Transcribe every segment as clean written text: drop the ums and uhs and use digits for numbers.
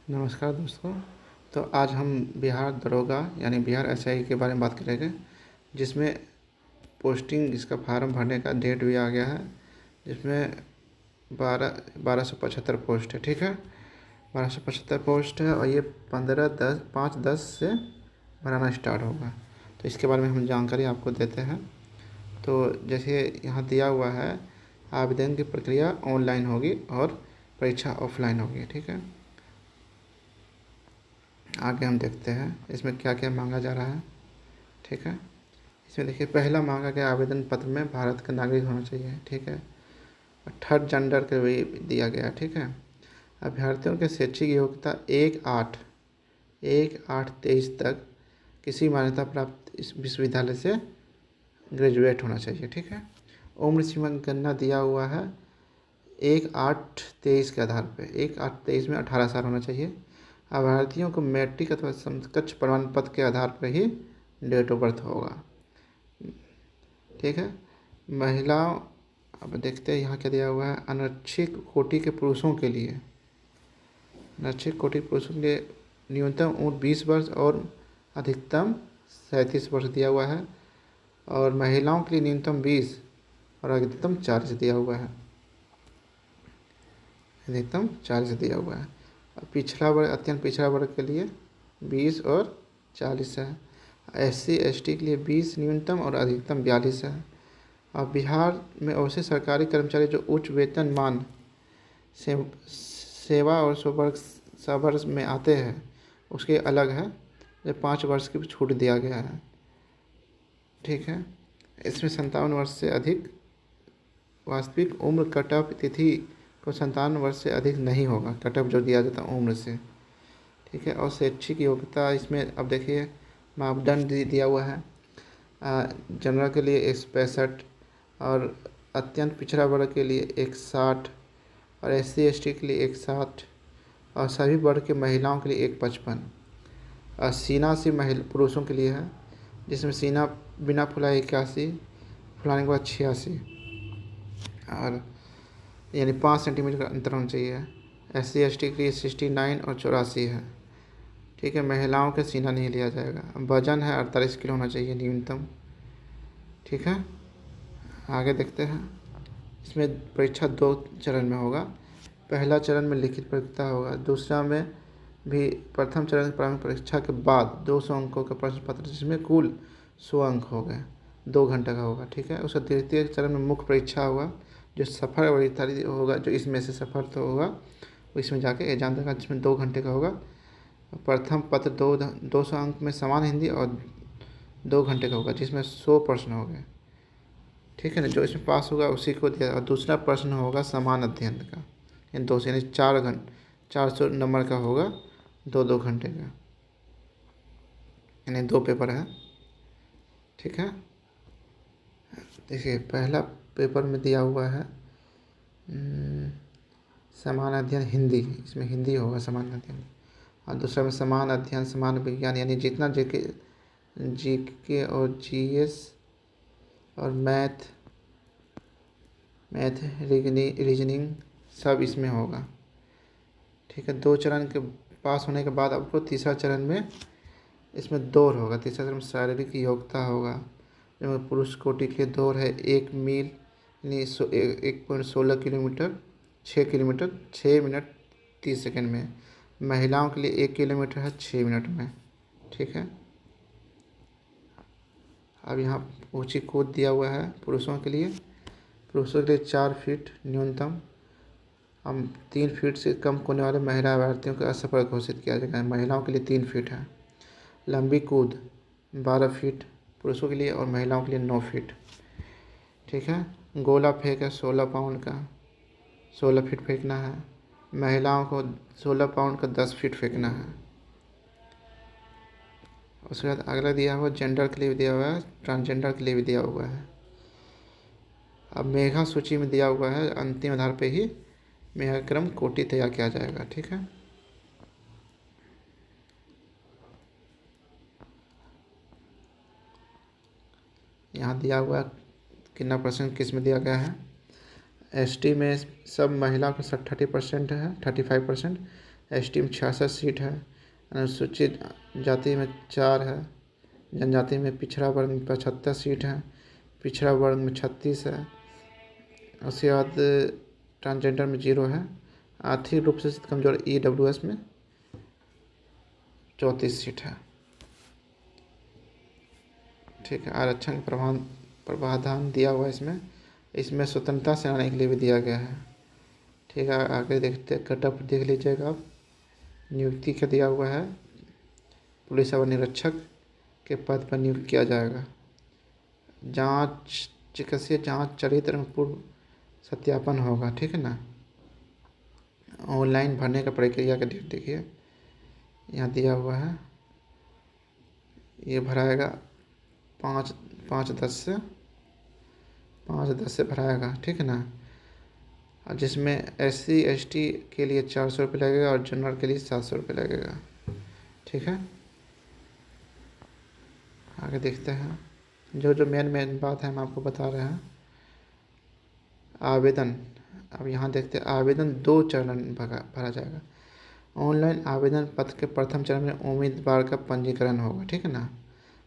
नमस्कार दोस्तों। तो आज हम बिहार दरोगा यानी बिहार एसआई के बारे में बात करेंगे, जिसमें पोस्टिंग इसका फार्म भरने का डेट भी आ गया है, जिसमें 1275 पोस्ट है। ठीक है, 1275 पोस्ट है और ये 5/10 से भराना स्टार्ट होगा। तो इसके बारे में हम जानकारी आपको देते हैं। तो जैसे यहाँ दिया हुआ है, आवेदन की प्रक्रिया ऑनलाइन होगी और परीक्षा ऑफलाइन होगी। ठीक है, आगे हम देखते हैं इसमें क्या क्या मांगा जा रहा है। ठीक है, इसमें देखिए पहला मांगा गया आवेदन पत्र में भारत का नागरिक होना चाहिए। ठीक है, और थर्ड जेंडर के भी दिया गया। ठीक है, अभ्यर्थियों के शैक्षिक योग्यता 1/8/23 तक किसी मान्यता प्राप्त इस विश्वविद्यालय से ग्रेजुएट होना चाहिए। ठीक है, उम्र सीमा गणना दिया हुआ है 1/8/23 के आधार पर। 1/8/23 में 18 साल होना चाहिए। अभ्यर्थियों को मैट्रिक अथवा समकक्ष प्रमाण पत्र के आधार पर ही डेट ऑफ बर्थ होगा। ठीक है, महिलाओं, अब देखते हैं यहाँ क्या दिया हुआ है। अनैच्छिक कोटि के पुरुषों के लिए, अनैच्छिक कोटि के पुरुषों के लिए न्यूनतम उम्र 20 वर्ष और अधिकतम 37 वर्ष दिया हुआ है, और महिलाओं के लिए न्यूनतम 20 और अधिकतम 40 दिया हुआ है। अधिकतम 40 दिया हुआ है। पिछड़ा वर्ग, अत्यंत पिछड़ा वर्ग के लिए 20 और 40 है। SC ST के लिए 20 न्यूनतम और अधिकतम 42 है। और बिहार में ऐसे सरकारी कर्मचारी जो उच्च वेतन मान सेवा और वर्ष में आते हैं, उसके अलग है, जो 5 वर्ष की छूट दिया गया है। ठीक है, इसमें 57 वर्ष से अधिक वास्तविक उम्र कट ऑफ तिथि को 57 वर्ष से अधिक नहीं होगा, कट ऑफ जो दिया जाता है उम्र से। ठीक है, और शैक्षिक योग्यता इसमें अब देखिए मापदंड दिया हुआ है। जनरल के लिए 165 और अत्यंत पिछड़ा वर्ग के लिए 160 और SC ST के लिए 160 और सभी वर्ग के महिलाओं के लिए 155। और सीना से पुरुषों के लिए है, जिसमें सीना बिना फुलाए 81, फुलाने के बाद 86 और यानी 5 सेंटीमीटर का अंतर होना चाहिए। SC ST के लिए 69 और 84 है। ठीक है, महिलाओं का सीना नहीं लिया जाएगा। वजन है 48 किलो होना चाहिए न्यूनतम। ठीक है, आगे देखते हैं। इसमें परीक्षा 2 चरण में होगा। पहला चरण में लिखित परीक्षा होगा, दूसरा में भी प्रथम चरण की प्रारंभिक परीक्षा के बाद 200 अंकों का प्रश्न पत्र, जिसमें कुल 100 अंक हो गए, 2 घंटे का होगा। ठीक है, उसका द्वितीय चरण में मुख्य परीक्षा होगा, जो सफल अभ्यर्थी होगा, जो इसमें से सफल तो होगा, वो इसमें जाके एग्जाम देगा, जिसमें 2 घंटे का होगा। प्रथम पत्र 200 अंक में समान हिंदी और 2 घंटे का होगा, जिसमें 100 प्रश्न हो गए। ठीक है ना, जो इसमें पास होगा उसी को दिया। और दूसरा प्रश्न होगा समान अध्ययन का, यानी 200 यानी 400 नंबर का होगा, 2-2 घंटे का, यानी 2 पेपर है। ठीक है, देखिए पहला पेपर में दिया हुआ है समान अध्ययन हिंदी, इसमें हिंदी होगा समान अध्ययन। और दूसरा में समान अध्ययन समान विज्ञान, यानी जितना जीके और जीएस और मैथ रीजनिंग सब इसमें होगा। ठीक है, 2 चरण के पास होने के बाद आपको तीसरा चरण में इसमें दौड़ होगा। तीसरा चरण में शारीरिक योग्यता होगा, जिसमें पुरुष कोटि के लिए दौड़ है 1 मील यानी 1.16 किलोमीटर 6 किलोमीटर 6 मिनट 30 सेकंड में। महिलाओं के लिए 1 किलोमीटर है 6 मिनट में। ठीक है, अब यहाँ ऊंची कूद दिया हुआ है पुरुषों के लिए। 4 फीट न्यूनतम, हम 3 फीट से कम कूदने वाले महिला अभ्यर्थियों को असफल घोषित किया जाएगा। महिलाओं के लिए 3 फीट है। लंबी कूद 12 फीट पुरुषों के लिए और महिलाओं के लिए 9 फीट। ठीक है, गोला फेंक है 16 पाउंड का, 16 फीट फेंकना है। महिलाओं को 16 पाउंड का 10 फीट फेंकना है। उसके बाद अगला दिया हुआ जेंडर के लिए भी दिया हुआ है, ट्रांसजेंडर के लिए भी दिया हुआ है। अब मेधा सूची में दिया हुआ है, अंतिम आधार पे ही मेधाक्रम कोटि तैयार किया जाएगा। ठीक है, यहाँ दिया हुआ कितना परसेंट किस में दिया गया है। ST में सब महिला को 30% है, 35%। ST में 66 सीट है, अनुसूचित जाति में 4 है, जनजाति में पिछड़ा वर्ग में 75 सीट है, पिछड़ा वर्ग में 36 है, उसके बाद ट्रांसजेंडर में 0 है, आर्थिक रूप से कमजोर EWS में 34 सीट है। ठीक है, आरक्षण प्रावधान दिया हुआ है इसमें स्वतंत्रता सेनानी के लिए भी दिया गया है। ठीक है, आगे देखते कटअप देख लीजिएगा आप। नियुक्ति का दिया हुआ है, पुलिस अवर निरीक्षक के पद पर नियुक्त किया जाएगा। जांच चिकित्सीय जांच चरित्र में पूर्व सत्यापन होगा। ठीक है ना। ऑनलाइन भरने का प्रक्रिया का डेट देखिए यहाँ दिया हुआ है, ये भराएगा 5/10 से भराएगा। ठीक है ना। और जिसमें SC ST के लिए 400 रुपये लगेगा और जनरल के लिए 700 रुपये लगेगा। ठीक है, आगे देखते हैं। जो मेन बात है हम आपको बता रहे हैं। आवेदन, अब यहाँ देखते हैं आवेदन 2 चरण भरा जाएगा। ऑनलाइन आवेदन पत्र के प्रथम चरण में उम्मीदवार का पंजीकरण होगा। ठीक है ना,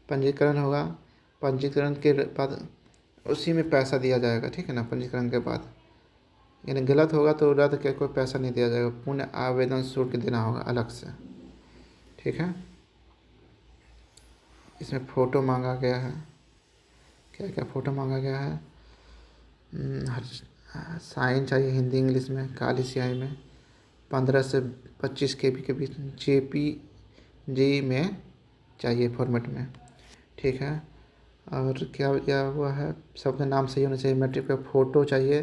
पंजीकरण होगा, पंजीकरण के बाद उसी में पैसा दिया जाएगा। ठीक है ना, पंजीकरण के बाद, यानी गलत होगा तो रद्द के कोई पैसा नहीं दिया जाएगा, पुनः आवेदन शुल्क देना होगा अलग से। ठीक है, इसमें फ़ोटो मांगा गया है, क्या क्या फ़ोटो मांगा गया है। साइन चाहिए हिंदी इंग्लिश में, काली स्याही में, 15 से 25 KB के बीच JPG में चाहिए फॉर्मेट में। ठीक है, और क्या हुआ है, सबका नाम सही होना चाहिए। मैट्रिक का फ़ोटो चाहिए,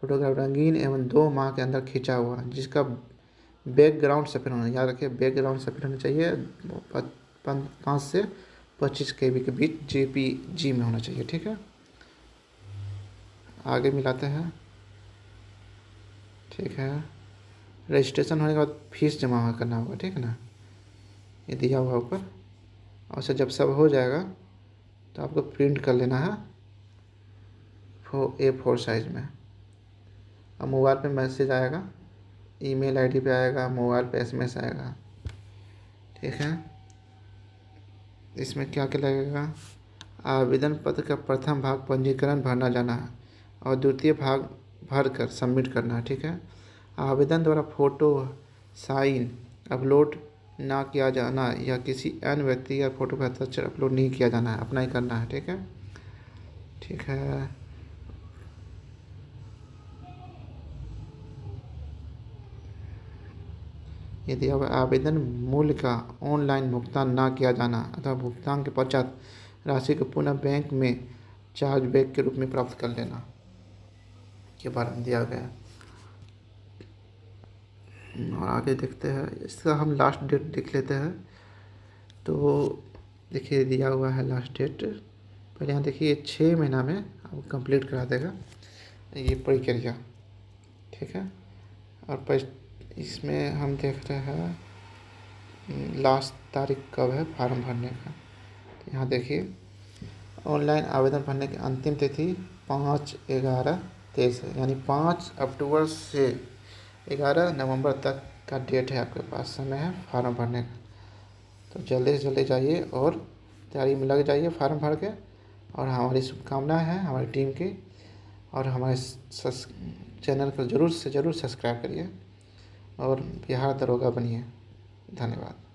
फोटोग्राफ रंगीन एवं 2 माह के अंदर खींचा हुआ, जिसका बैकग्राउंड सफ़ेद होना, याद रखिए बैकग्राउंड सफ़ेद होना चाहिए। 5 से 25 KB के बीच JPG में होना चाहिए। ठीक है, आगे मिलाते हैं। ठीक है, रजिस्ट्रेशन होने के बाद फीस जमा करना होगा। ठीक है ना, ये दिया हुआ ऊपर। और से जब सब हो जाएगा तो आपको प्रिंट कर लेना है A4 साइज़ में। अब मोबाइल पे मैसेज आएगा, ईमेल ID पे आएगा, मोबाइल पे SMS आएगा। ठीक है, इसमें क्या क्या लगेगा। आवेदन पत्र का प्रथम भाग पंजीकरण भरना जाना है और द्वितीय भाग भर कर सबमिट करना है। ठीक है, आवेदन द्वारा फ़ोटो साइन अपलोड ना किया जाना या किसी अन्य व्यक्ति या फ़ोटो का हस्ताक्षर अपलोड नहीं किया जाना है, अपना ही करना है। ठीक है, ठीक है, ये दिया हुआ आवेदन मूल्य का ऑनलाइन भुगतान ना किया जाना अथवा भुगतान के पश्चात राशि को पुनः बैंक में चार्जबैक के रूप में प्राप्त कर लेना के बारे में दिया गया। और आगे देखते हैं, इसका हम लास्ट डेट देख लेते हैं। तो देखिए दिया हुआ है लास्ट डेट, पहले यहाँ देखिए 6 महीना में आपको कंप्लीट करा देगा ये प्रक्रिया। ठीक है, और इसमें हम देख रहे हैं लास्ट तारीख कब है फार्म भरने का। तो यहाँ देखिए ऑनलाइन आवेदन भरने की अंतिम तिथि 5/11/23 है, यानी 5 अक्टूबर से 11 नवंबर तक का डेट है, आपके पास समय है फार्म भरने का। तो जल्दी से जल्दी जाइए और तैयारी में लग जाइए फार्म भर के। और हमारी शुभकामनाएं हैं हमारी टीम की, और हमारे चैनल को ज़रूर से ज़रूर सब्सक्राइब करिए और बिहार दरोगा बनिए। धन्यवाद।